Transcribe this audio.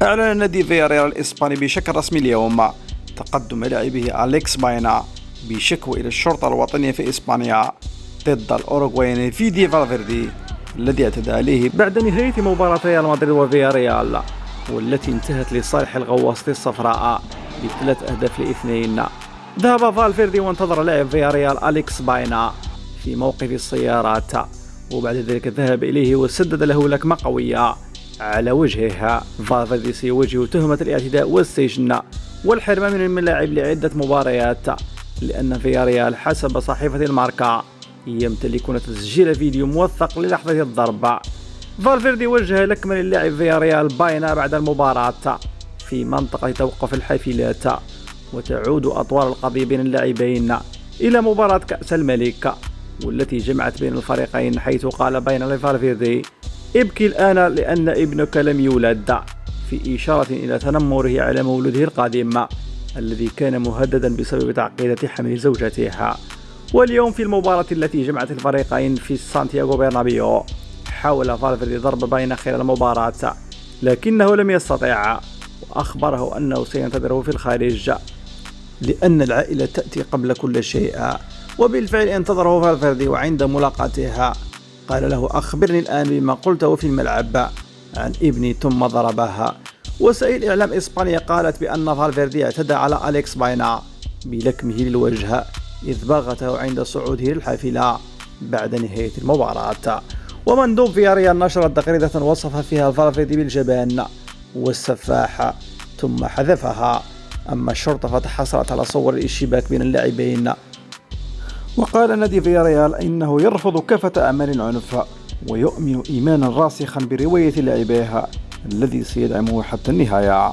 أعلن نادي فياريال الإسباني بشكل رسمي اليوم تقدم لاعبه أليكس باينا بشكوى إلى الشرطة الوطنية في إسبانيا ضد الأوروغواياني فيدي فالفيردي الذي اعتدى عليه بعد نهاية مباراة ريال مدريد وفياريال، والتي انتهت لصالح الغواصة الصفراء ب3-2. ذهب فالفيردي وانتظر لاعب فياريال أليكس باينا في موقف السيارات، وبعد ذلك ذهب إليه وسدد له لكمة قوية على وجهه. فالفيردي سيواجه تهمة الاعتداء والسجن والحرمان من الملاعب لعدة مباريات، لأن فياريال حسب صحيفة الماركا يمتلكون تسجيل فيديو موثق للحظة الضرب. فالفيردي وجه لكمة للاعب فياريال باينا بعد المباراة في منطقة توقف الحافلات، وتعود أطوار القضية بين اللاعبين إلى مباراة كأس الملك والتي جمعت بين الفريقين، حيث قال باينا لفالفيردي: ابكي الآن لأن ابنك لم يولد، في إشارة إلى تنمره على مولوده القادم الذي كان مهددا بسبب تعقيدة حمل زوجته. واليوم في المباراة التي جمعت الفريقين في سانتياغو برنابيو، حاول فالفيردي ضرب باينا خلال المباراة لكنه لم يستطع، وأخبره أنه سينتظره في الخارج لأن العائلة تأتي قبل كل شيء. وبالفعل انتظره فالفيردي، وعند ملاقاتها قال له: أخبرني الآن بما قلته في الملعب عن ابني، ثم ضربها. وسائل إعلام إسبانيا قالت بأن فالفيردي اعتدى على أليكس باينا بلكمه للوجه إذ باغته عند صعوده للحافلة بعد نهاية المباراة. ومندوب فياريال نشر تغريدة وصف فيها فالفيردي بالجبان والسفاح ثم حذفها. أما الشرطة فتحصلت على صور الاشتباك بين اللاعبين. وقال نادي فياريال إنه يرفض كافة أعمال العنف ويؤمن إيمانا راسخا برواية لاعبيه الذي سيدعمه حتى النهاية.